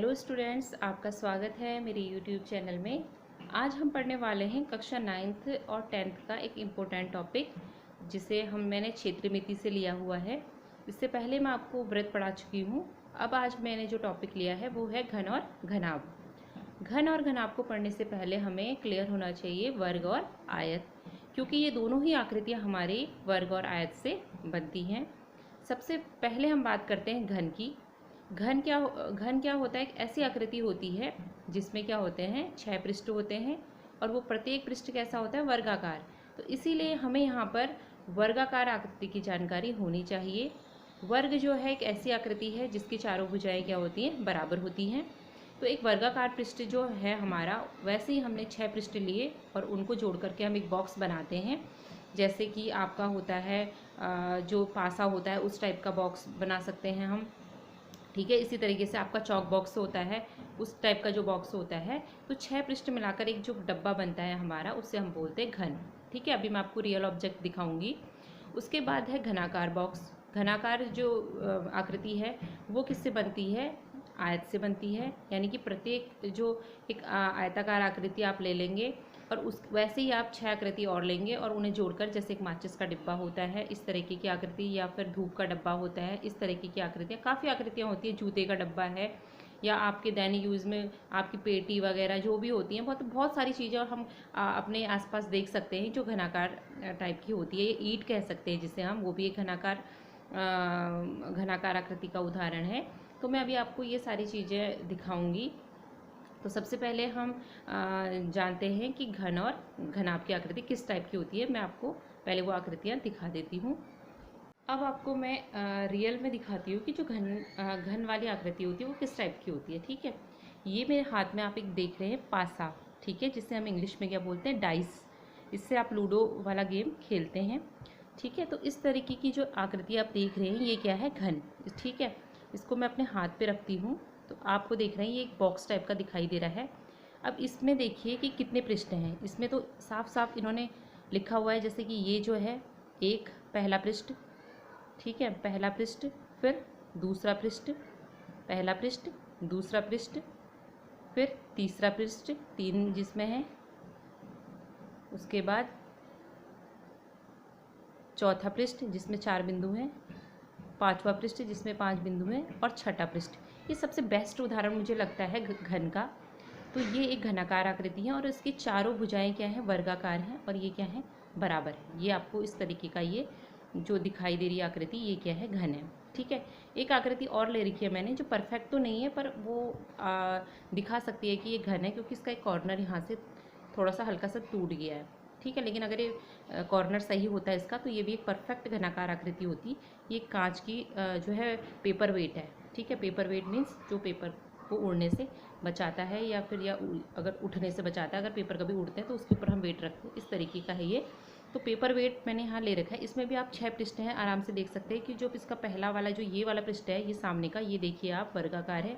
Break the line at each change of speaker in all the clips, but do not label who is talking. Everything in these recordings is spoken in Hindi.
हेलो स्टूडेंट्स, आपका स्वागत है मेरे यूट्यूब चैनल में। आज हम पढ़ने वाले हैं कक्षा 9th और 10th का एक इम्पोर्टेंट टॉपिक, जिसे मैंने क्षेत्र मिति से लिया हुआ है। इससे पहले मैं आपको वृत्त पढ़ा चुकी हूँ। अब आज मैंने जो टॉपिक लिया है वो है घन और घनाभ। घन और घनाभ को पढ़ने से पहले हमें क्लियर होना चाहिए वर्ग और आयत, क्योंकि ये दोनों ही आकृतियाँ हमारे वर्ग और आयत से बनती हैं। सबसे पहले हम बात करते हैं घन की। घन क्या होता है? एक ऐसी आकृति होती है जिसमें क्या होते हैं, 6 पृष्ठ होते हैं और वो प्रत्येक पृष्ठ कैसा होता है, वर्गाकार। तो इसीलिए हमें यहाँ पर वर्गाकार आकृति की जानकारी होनी चाहिए। वर्ग जो है एक ऐसी आकृति है जिसकी चारों भुजाएं क्या होती हैं, बराबर होती हैं। तो एक वर्गाकार पृष्ठ जो है हमारा, वैसे ही हमने 6 पृष्ठ लिए और उनको जोड़ करके हम एक बॉक्स बनाते हैं। जैसे कि आपका होता है जो पासा होता है, उस टाइप का बॉक्स बना सकते हैं हम। ठीक है, इसी तरीके से आपका चौक बॉक्स होता है, उस टाइप का जो बॉक्स होता है। तो 6 पृष्ठ मिलाकर एक जो डब्बा बनता है हमारा, उससे हम बोलते हैं घन। ठीक है, अभी मैं आपको रियल ऑब्जेक्ट दिखाऊंगी। उसके बाद है घनाकार बॉक्स। घनाकार जो आकृति है वो किससे बनती है, आयत से बनती है। यानी कि प्रत्येक जो एक आयताकार आकृति आप ले लेंगे और उस वैसे ही आप 6 आकृति और लेंगे और उन्हें जोड़कर, जैसे एक माचिस का डिब्बा होता है इस तरीके की आकृति, या फिर धूप का डब्बा होता है इस तरीके की आकृतियाँ, काफ़ी आकृतियाँ होती हैं। जूते का डब्बा है, या आपके दैनिक यूज़ में आपकी पेटी वगैरह जो भी होती हैं, बहुत बहुत सारी चीज़ें हम अपने आसपास देख सकते हैं जो घनाकार टाइप की होती है। ये ईंट कह सकते हैं जिसे हम, वो भी एक घनाकार आकृति का उदाहरण है। तो मैं अभी आपको ये सारी चीज़ें दिखाऊंगी। तो सबसे पहले हम जानते हैं कि घन और घनाभ की आकृति किस टाइप की होती है। मैं आपको पहले वो आकृतियाँ दिखा देती हूँ। अब आपको मैं रियल में दिखाती हूँ कि जो घन वाली आकृति होती है वो किस टाइप की होती है। ठीक है, ये मेरे हाथ में आप एक देख रहे हैं पासा, ठीक है, जिसे हम इंग्लिश में क्या बोलते हैं, डाइस। इससे आप लूडो वाला गेम खेलते हैं। ठीक है, तो इस तरीके की जो आकृति आप देख रहे हैं ये क्या है, घन। ठीक है, इसको मैं अपने हाथ पे रखती हूँ तो आपको देख रहे हैं ये एक बॉक्स टाइप का दिखाई दे रहा है। अब इसमें देखिए कि कितने पृष्ठ हैं। इसमें तो साफ साफ इन्होंने लिखा हुआ है, जैसे कि ये जो है एक पहला पृष्ठ, ठीक है, पहला पृष्ठ, फिर दूसरा पृष्ठ, पहला पृष्ठ, दूसरा पृष्ठ, फिर तीसरा पृष्ठ, 3 जिसमें है, उसके बाद चौथा पृष्ठ जिसमें 4 बिंदु हैं, 5वां पृष्ठ जिसमें 5 बिंदु हैं, और छठा पृष्ठ। ये सबसे बेस्ट उदाहरण मुझे लगता है घन का। तो ये एक घनाकार आकृति है और इसकी चारों भुजाएं क्या हैं, वर्गाकार हैं, और ये क्या है, बराबर है। ये आपको इस तरीके का ये जो दिखाई दे रही आकृति, ये क्या है, घन है। ठीक है, एक आकृति और ले रखी है मैंने, जो परफेक्ट तो नहीं है पर वो दिखा सकती है कि ये घन है, क्योंकि इसका एक कॉर्नर यहाँ से थोड़ा सा हल्का सा टूट गया है। ठीक है, लेकिन अगर ये कॉर्नर सही होता है इसका, तो ये भी एक परफेक्ट घनाकार आकृति होती। ये कांच की जो है पेपर वेट है। ठीक है, पेपर वेट मीन्स जो पेपर को उड़ने से बचाता है, या फिर अगर उठने से बचाता है। अगर पेपर कभी उड़ते हैं तो उसके ऊपर हम वेट रखते हैं, इस तरीके का है ये। तो पेपर वेट मैंने यहाँ ले रखा है। इसमें भी आप 6 पृष्ठ हैं, आराम से देख सकते हैं कि जो इसका पहला वाला जो ये वाला पृष्ठ है, ये सामने का, ये देखिए आप, वर्गाकार है।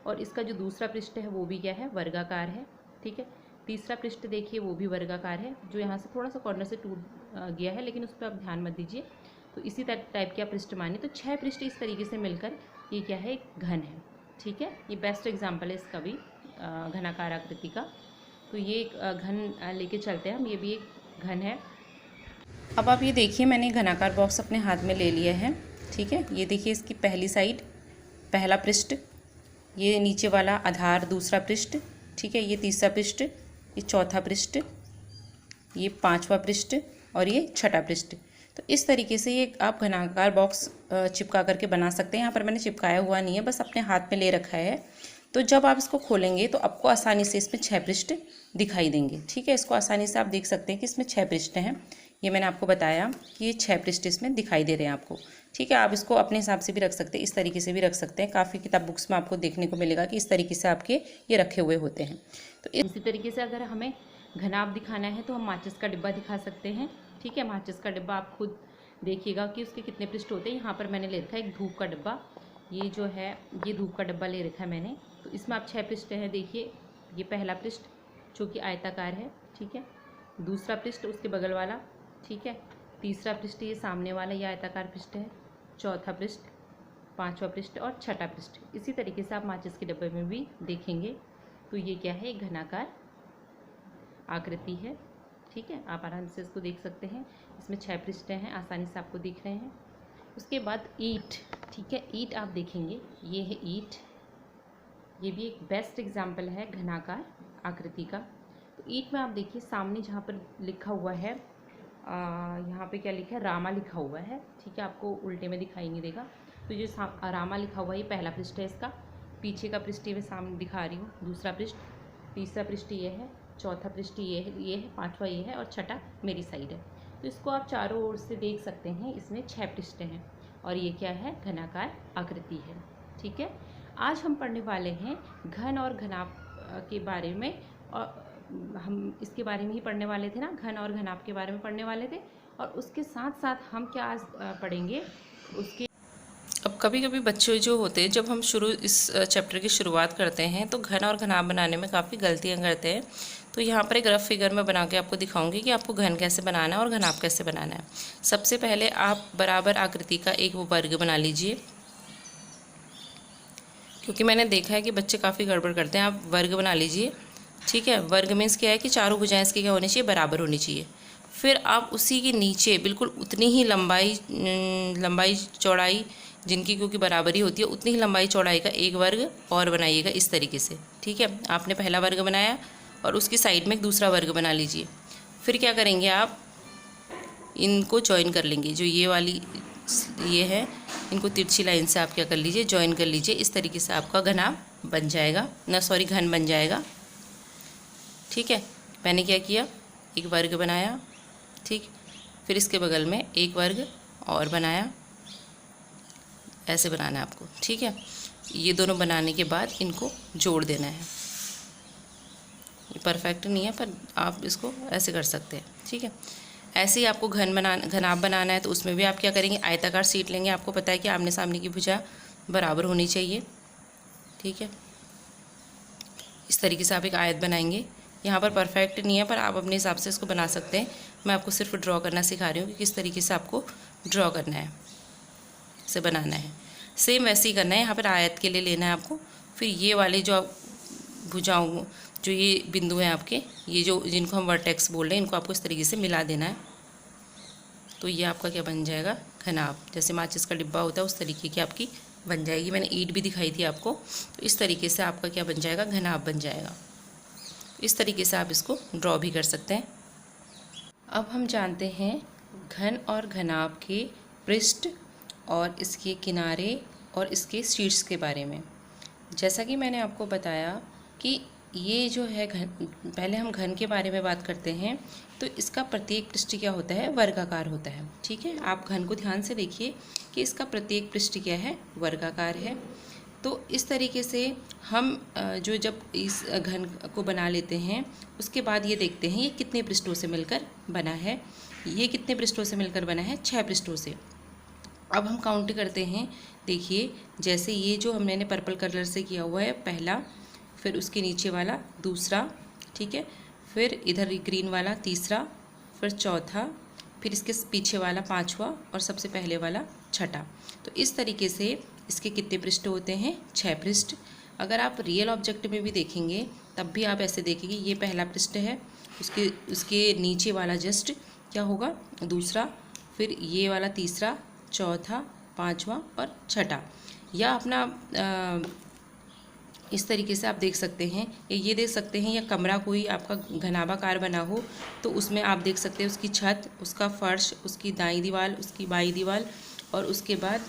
और इसका जो दूसरा पृष्ठ है वो भी क्या है, वर्गाकार है। ठीक है, तीसरा पृष्ठ देखिए वो भी वर्गाकार है, जो यहाँ से थोड़ा सा कॉर्नर से टूट गया है, लेकिन उस पर आप ध्यान मत दीजिए। तो इसी टाइप के आप पृष्ठ मानिए। तो 6 पृष्ठ इस तरीके से मिलकर ये क्या है, एक घन है। ठीक है, ये बेस्ट एग्जाम्पल है इसका भी, घनाकार आकृति का। तो ये एक घन लेके चलते हैं हम, ये भी एक घन है। अब आप ये देखिए, मैंने घनाकार बॉक्स अपने हाथ में ले लिया है। ठीक है, ये देखिए इसकी पहली साइड, पहला पृष्ठ, ये नीचे वाला आधार दूसरा पृष्ठ, ठीक है, ये तीसरा पृष्ठ, ये चौथा पृष्ठ, ये 5वां पृष्ठ, और ये छठा पृष्ठ। तो इस तरीके से ये आप घनाकार बॉक्स चिपका करके बना सकते हैं। यहाँ पर मैंने चिपकाया हुआ नहीं है, बस अपने हाथ में ले रखा है। तो जब आप इसको खोलेंगे तो आपको आसानी से इसमें 6 पृष्ठ दिखाई देंगे। ठीक है, इसको आसानी से आप देख सकते हैं कि इसमें 6 पृष्ठ हैं। ये मैंने आपको बताया कि ये 6 पृष्ठ इसमें दिखाई दे रहे हैं आपको। ठीक है, आप इसको अपने हिसाब से भी रख सकते हैं, इस तरीके से भी रख सकते हैं। काफ़ी किताब बुक्स में आपको देखने को मिलेगा कि इस तरीके से आपके ये रखे हुए होते हैं। तो इसी तरीके से अगर हमें घनाभ दिखाना है तो हम माचिस का डिब्बा दिखा सकते हैं। ठीक है, माचिस का डिब्बा आप खुद देखिएगा कि उसके कितने पृष्ठ होते हैं। यहाँ पर मैंने ले रखा है एक धूप का डिब्बा, ये जो है ये धूप का डिब्बा ले रखा है मैंने। तो इसमें आप 6 पृष्ठ हैं। देखिए, ये पहला पृष्ठ जो कि आयताकार है, ठीक है, दूसरा पृष्ठ उसके बगल वाला, ठीक है, तीसरा पृष्ठ ये सामने वाला, ये आयताकार पृष्ठ है, चौथा पृष्ठ, 5वां पृष्ठ और छठा पृष्ठ। इसी तरीके से आप माचिस के डब्बे में भी देखेंगे। तो ये क्या है, एक घनाकार आकृति है। ठीक है, आप आराम से इसको देख सकते हैं। इसमें 6 पृष्ठ हैं, आसानी से आपको दिख रहे हैं। उसके बाद ईंट, ठीक है, ईंट आप देखेंगे, ये है ईंट। ये भी एक बेस्ट एग्जाम्पल है घनाकार आकृति का। तो ईंट में आप देखिए सामने जहाँ पर लिखा हुआ है, यहाँ पे क्या लिखा है, रामा लिखा हुआ है। ठीक है, आपको उल्टे में दिखाई नहीं देगा। तो जो रामा लिखा हुआ है, ये पहला पृष्ठ है इसका। पीछे का पृष्ठ मैं सामने दिखा रही हूँ, दूसरा पृष्ठ, तीसरा पृष्ठ ये है, चौथा पृष्ठ ये है, पांचवा ये है और छठा मेरी साइड है। तो इसको आप चारों ओर से देख सकते हैं। इसमें 6 पृष्ठ हैं और ये क्या है, घनाकार आकृति है। ठीक है, आज हम पढ़ने वाले हैं घन और घनाभ के बारे में। और हम इसके बारे में ही पढ़ने वाले थे ना, घन और घनाभ के बारे में पढ़ने वाले थे। और उसके साथ साथ हम क्या आज पढ़ेंगे उसके।
अब कभी कभी बच्चे जो होते हैं, जब हम इस चैप्टर की शुरुआत करते हैं तो घन और घनाभ बनाने में काफ़ी गलतियां करते हैं। तो यहाँ पर एक रफ फिगर में बना के आपको दिखाऊंगी कि आपको घन कैसे बनाना है और घनाभ कैसे बनाना है। सबसे पहले आप बराबर आकृति का एक वर्ग बना लीजिए, क्योंकि मैंने देखा है कि बच्चे काफ़ी गड़बड़ करते हैं। आप वर्ग बना लीजिए। ठीक है, वर्ग मीन्स क्या है कि चारों भुजाएं इसकी क्या होनी चाहिए, बराबर होनी चाहिए। फिर आप उसी के नीचे बिल्कुल उतनी ही लंबाई चौड़ाई, जिनकी क्योंकि बराबरी होती है, उतनी ही लंबाई चौड़ाई का एक वर्ग और बनाइएगा इस तरीके से। ठीक है, आपने पहला वर्ग बनाया और उसकी साइड में एक दूसरा वर्ग बना लीजिए। फिर क्या करेंगे, आप इनको जॉइन कर लेंगे। जो ये वाली ये है, इनको तिरछी लाइन से आप क्या कर लीजिए, जॉइन कर लीजिए। इस तरीके से आपका घनाभ बन जाएगा, घन बन जाएगा। ठीक है, मैंने क्या किया, एक वर्ग बनाया। ठीक, फिर इसके बगल में एक वर्ग और बनाया। ऐसे बनाना है आपको। ठीक है, ये दोनों बनाने के बाद इनको जोड़ देना है। ये परफेक्ट नहीं है, पर आप इसको ऐसे कर सकते हैं। ठीक है, ऐसे ही आपको घनाभ बनाना है। तो उसमें भी आप क्या करेंगे, आयताकार शीट लेंगे। आपको पता है कि आमने सामने की भुजा बराबर होनी चाहिए। ठीक है, इस तरीके से आप एक आयत बनाएंगे। यहाँ पर परफेक्ट नहीं है, पर आप अपने हिसाब से इसको बना सकते हैं। मैं आपको सिर्फ ड्रॉ करना सिखा रही हूँ कि किस तरीके से आपको ड्रॉ करना है, से बनाना है। सेम वैसे ही करना है। यहाँ पर आयत के लिए लेना है आपको। फिर ये वाले जो भुजाओं, जो ये बिंदु हैं आपके, ये जो जिनको हम वर्टेक्स बोल रहे हैं, इनको आपको इस तरीके से मिला देना है। तो ये आपका क्या बन जाएगा, घनाभ। जैसे माचिस का डिब्बा होता है उस तरीके की आपकी बन जाएगी। मैंने ईंट भी दिखाई थी आपको। तो इस तरीके से आपका क्या बन जाएगा, घनाभ बन जाएगा। इस तरीके से आप इसको ड्रॉ भी कर सकते हैं। अब हम जानते हैं घन और घनाभ के पृष्ठ और इसके किनारे और इसके शीर्ष के बारे में। जैसा कि मैंने आपको बताया कि ये जो है घन, पहले हम घन के बारे में बात करते हैं। तो इसका प्रत्येक पृष्ठ क्या होता है, वर्गाकार होता है। ठीक है, आप घन को ध्यान से देखिए कि इसका प्रत्येक पृष्ठ क्या है, वर्गाकार है। तो इस तरीके से हम जब इस घन को बना लेते हैं, उसके बाद ये देखते हैं ये कितने पृष्ठों से मिलकर बना है। ये कितने पृष्ठों से मिलकर बना है, 6 पृष्ठों से। अब हम काउंट करते हैं। देखिए, जैसे ये जो हमने पर्पल कलर से किया हुआ है पहला, फिर उसके नीचे वाला दूसरा, ठीक है, फिर इधर ग्रीन वाला तीसरा, फिर चौथा, फिर इसके पीछे वाला पांचवा और सबसे पहले वाला छठा। तो इस तरीके से इसके कितने पृष्ठ होते हैं, 6 पृष्ठ। अगर आप रियल ऑब्जेक्ट में भी देखेंगे तब भी आप ऐसे देखेंगे, ये पहला पृष्ठ है, उसके नीचे वाला जस्ट क्या होगा, दूसरा, फिर ये वाला तीसरा, चौथा, पांचवा और छठा। या अपना इस तरीके से आप देख सकते हैं, या ये देख सकते हैं, या कमरा कोई आपका घनाभाकार बना हो तो उसमें आप देख सकते हैं उसकी छत, उसका फर्श, उसकी दाईं दीवार, उसकी बाईं दीवार और उसके बाद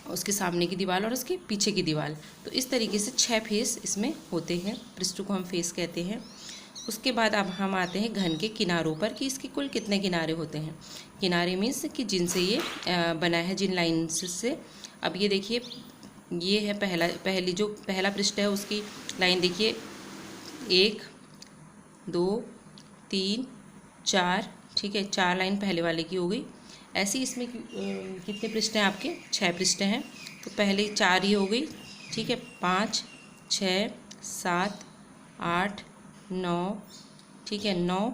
उसके सामने की दीवार और उसके पीछे की दीवार। तो इस तरीके से 6 फेस इसमें होते हैं, पृष्ठ को हम फेस कहते हैं। उसके बाद अब हम आते हैं घन के किनारों पर कि इसके कुल कितने किनारे होते हैं। किनारे मीन्स कि जिनसे ये बना है, जिन लाइन से। अब ये देखिए, ये है पहला पृष्ठ है, उसकी लाइन देखिए 1 2 3 4, ठीक है, 4 लाइन पहले वाले की हो गई। ऐसे ही इसमें कितने पृष्ठ हैं आपके, 6 पृष्ठ हैं। तो पहले 4 ही हो गई, ठीक है, 5 6 7 8 9, ठीक है, 9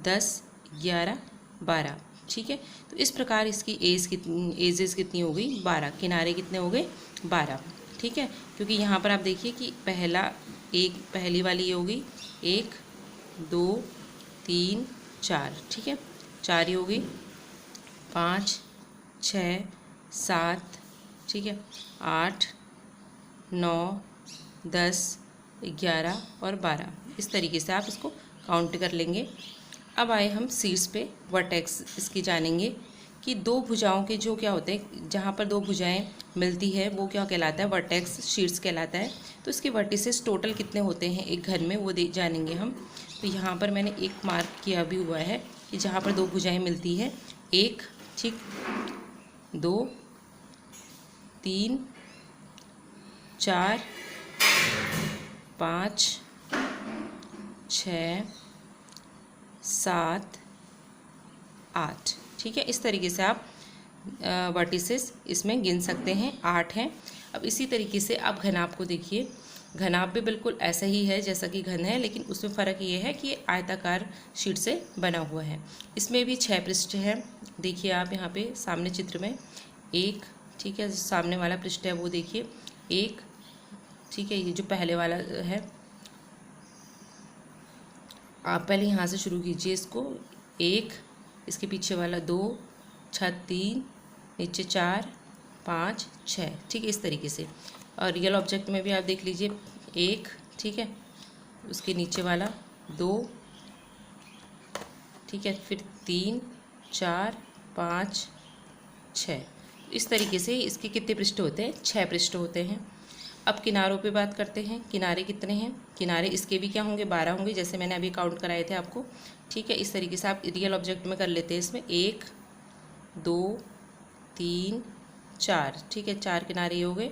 10 11 12, ठीक है। तो इस प्रकार इसकी एजेस कितनी हो गई, 12, किनारे कितने हो गए, 12, ठीक है। क्योंकि यहाँ पर आप देखिए कि पहली वाली ये हो गई 1 2 3 4, ठीक है, 4 ही हो गई, 5 6 7, ठीक है, 8 9 10 11 और 12, इस तरीके से आप इसको काउंट कर लेंगे। अब आए हम शीर्ष पे, वर्टेक्स इसकी जानेंगे कि दो भुजाओं के जो क्या होते हैं, जहाँ पर दो भुजाएं मिलती है वो क्या कहलाता है, वर्टेक्स शीर्ष कहलाता है। तो इसके वर्टिसेस टोटल कितने होते हैं एक घर में, वो जानेंगे हम। तो यहाँ पर मैंने एक मार्क किया भी हुआ है कि जहाँ पर दो भुजाएं मिलती है, 1, ठीक, 2 3 4 5 6 7 8, ठीक है। इस तरीके से आप वर्टिसेस इसमें गिन सकते हैं, 8 हैं। अब इसी तरीके से आप घनाभ को देखिए, घनाभ भी बिल्कुल ऐसा ही है जैसा कि घन है, लेकिन उसमें फ़र्क ये है कि ये आयताकार शीट से बना हुआ है। इसमें भी 6 पृष्ठ हैं, देखिए आप यहाँ पे सामने चित्र में 1, ठीक है, सामने वाला पृष्ठ है वो देखिए 1, ठीक है, ये जो पहले वाला है, आप पहले यहाँ से शुरू कीजिए इसको, 1, इसके पीछे वाला 2, छत 3, नीचे 4 5 6, ठीक है, इस तरीके से। और रियल ऑब्जेक्ट में भी आप देख लीजिए 1, ठीक है, उसके नीचे वाला 2, ठीक है, फिर 3 4 5 6, इस तरीके से इसके कितने पृष्ठ होते हैं, 6 पृष्ठ होते हैं। अब किनारों पे बात करते हैं, किनारे कितने हैं, किनारे इसके भी क्या होंगे, 12 होंगे, जैसे मैंने अभी काउंट कराए थे आपको, ठीक है। इस तरीके से आप रियल ऑब्जेक्ट में कर लेते हैं, इसमें 1 2 3 4, ठीक है, 4 किनारे हो गए।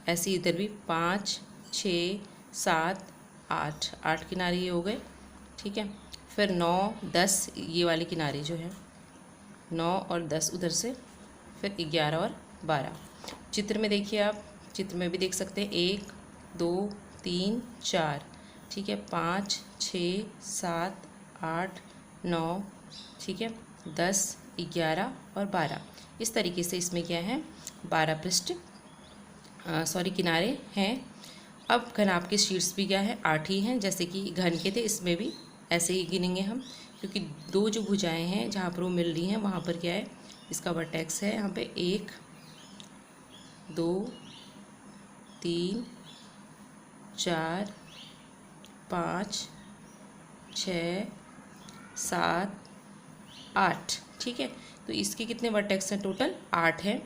ऐसे इधर भी 5 6 7 8, 8 किनारे ये हो गए, ठीक है। फिर 9 10, ये वाले किनारे जो है 9 और 10 उधर से, फिर 11 और 12। चित्र में देखिए आप, चित्र में भी देख सकते हैं 1 2 3 4, ठीक है, 5 6 7 8 9, ठीक है, 10 11 और 12, इस तरीके से इसमें क्या है, 12 पृष्ठ किनारे हैं। अब घनाभ के शीर्ष भी क्या है, 8 ही हैं, जैसे कि घन के थे, इसमें भी ऐसे ही गिनेंगे हम, क्योंकि दो जो भुजाएं हैं जहाँ पर वो मिल रही हैं वहाँ पर क्या है, इसका वर्टेक्स है यहाँ पे 1 2 3 4 5 6 7 8, ठीक है। तो इसके कितने वर्टेक्स हैं, टोटल 8 हैं।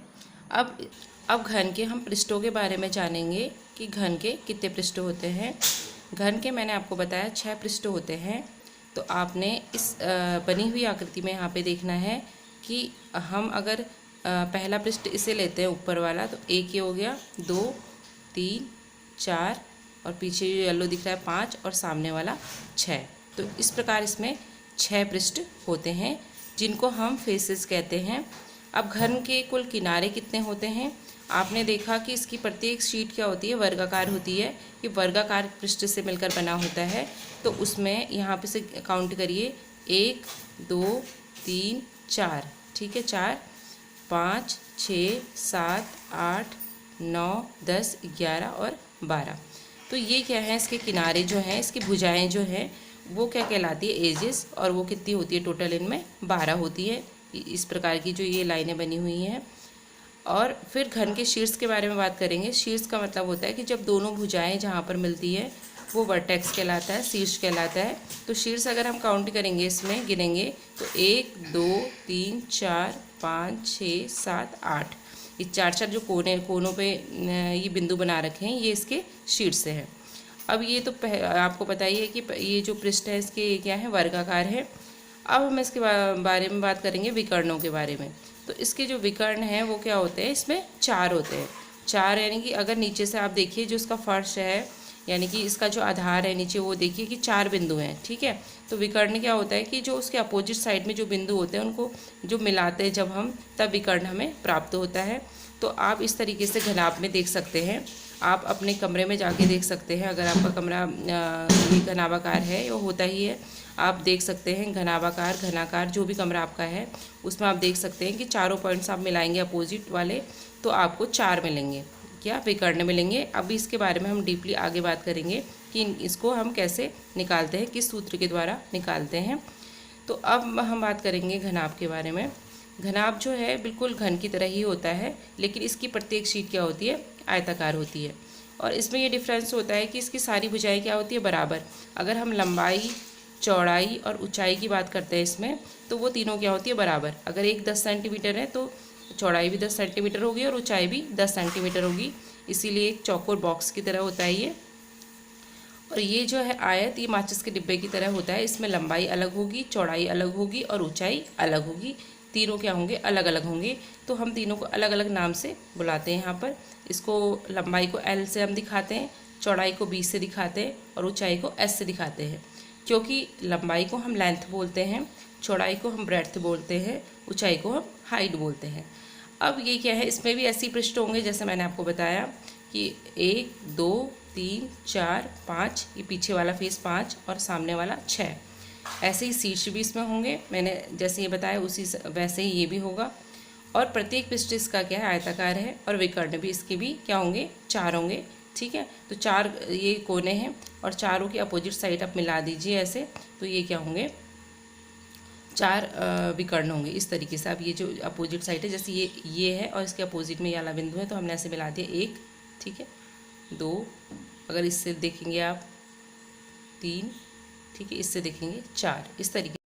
अब घन के हम पृष्ठों के बारे में जानेंगे कि घन के कितने पृष्ठ होते हैं। घन के मैंने आपको बताया 6 पृष्ठ होते हैं। तो आपने इस बनी हुई आकृति में यहाँ पे देखना है कि हम अगर पहला पृष्ठ इसे लेते हैं ऊपर वाला, तो 1 ये हो गया, 2 3 4 और पीछे जो येलो दिख रहा है 5 और सामने वाला 6। तो इस प्रकार इसमें 6 पृष्ठ होते हैं जिनको हम फेसेस कहते हैं। अब घन के कुल किनारे कितने होते हैं, आपने देखा कि इसकी प्रत्येक शीट क्या होती है, वर्गाकार होती है। ये वर्गाकार पृष्ठ से मिलकर बना होता है। तो उसमें यहाँ पे से काउंट करिए, 1 2 3 4, ठीक है, 4 5 6 7 8 9 10 11 और 12। तो ये क्या है, इसके किनारे जो हैं, इसकी भुजाएं जो हैं वो क्या कहलाती है, एजेस, और वो कितनी होती है, टोटल इनमें 12 होती है। इस प्रकार की जो ये लाइनें बनी हुई हैं। और फिर घन के शीर्ष के बारे में बात करेंगे। शीर्ष का मतलब होता है कि जब दोनों भुजाएं जहाँ पर मिलती है वो वर्टेक्स कहलाता है, शीर्ष कहलाता है। तो शीर्ष अगर हम काउंट करेंगे, इसमें गिनेंगे, तो 1 2 3 4 5 6 7 8, ये 4 जो कोनों पे ये बिंदु बना रखे हैं, ये इसके शीर्ष से है। अब ये तो आपको पता ही है कि ये जो पृष्ठ है इसके क्या है, वर्गाकार है। अब हम इसके बारे में बात करेंगे, विकर्णों के बारे में। तो इसके जो विकर्ण हैं वो क्या होते हैं, इसमें 4 होते हैं। 4 यानी कि अगर नीचे से आप देखिए जो इसका फर्श है, यानी कि इसका जो आधार है नीचे, वो देखिए कि 4 बिंदु हैं, ठीक है। तो विकर्ण क्या होता है कि जो उसके अपोजिट साइड में जो बिंदु होते हैं उनको जो मिलाते हैं जब हम, तब विकर्ण हमें प्राप्त होता है। तो आप इस तरीके से घनाभ में देख सकते हैं। आप अपने कमरे में जाके देख सकते हैं। अगर आपका कमरा ये घनाभाकार है, वो होता ही है, आप देख सकते हैं घनाभाकार घनाकार जो भी कमरा आपका है उसमें आप देख सकते हैं कि चारों पॉइंट्स आप मिलाएंगे अपोजिट वाले तो आपको 4 मिलेंगे, क्या विकर्ण मिलेंगे। अभी इसके बारे में हम डीपली आगे बात करेंगे कि इसको हम कैसे निकालते हैं, किस सूत्र के द्वारा निकालते हैं। तो अब हम बात करेंगे घनाभ के बारे में। घनाभ जो है बिल्कुल घन की तरह ही होता है, लेकिन इसकी प्रत्येक शीट क्या होती है, आयताकार होती है। और इसमें ये डिफरेंस होता है कि इसकी सारी भुजाएं क्या होती है, बराबर। अगर हम लंबाई, चौड़ाई और ऊंचाई की बात करते हैं इसमें, तो वो तीनों क्या होती है, बराबर। अगर एक 10 सेंटीमीटर है तो चौड़ाई भी 10 सेंटीमीटर होगी और ऊंचाई भी 10 सेंटीमीटर होगी, इसीलिए एक चौकोर बॉक्स की तरह होता है ये। और ये जो है आयत, ये माचिस के डिब्बे की तरह होता है। इसमें लंबाई अलग होगी, चौड़ाई अलग होगी और ऊंचाई अलग होगी। तीनों क्या होंगे, अलग अलग होंगे। तो हम तीनों को अलग अलग नाम से बुलाते हैं यहाँ पर। इसको लंबाई को L से हम दिखाते हैं, चौड़ाई को B से दिखाते हैं और ऊंचाई को S से दिखाते हैं। क्योंकि लंबाई को हम लेंथ बोलते हैं, चौड़ाई को हम ब्रेड्थ बोलते हैं, ऊंचाई को हम हाइट बोलते हैं। अब ये क्या है, इसमें भी ऐसे पृष्ठ होंगे जैसे मैंने आपको बताया कि 1 2 3 4 5, ये पीछे वाला फेस 5 और सामने वाला 6। ऐसे ही शीर्ष भी इसमें होंगे, मैंने जैसे ये बताया उसी वैसे ही ये भी होगा। और प्रत्येक पृष्ठ इसका क्या है, आयताकार है। और विकर्ण भी इसके भी क्या होंगे, 4 होंगे। ठीक है, तो 4 ये कोने हैं और चारों की अपोजिट साइड आप मिला दीजिए ऐसे, तो ये क्या होंगे, 4 विकर्ण होंगे। इस तरीके से अब ये जो अपोजिट साइड है, जैसे ये है और इसके अपोजिट में ये वाला बिंदु है, तो हमने ऐसे मिला दिया 1, ठीक है, 2, अगर इससे देखेंगे आप 3, ठीक है, इससे देखेंगे 4, इस तरीके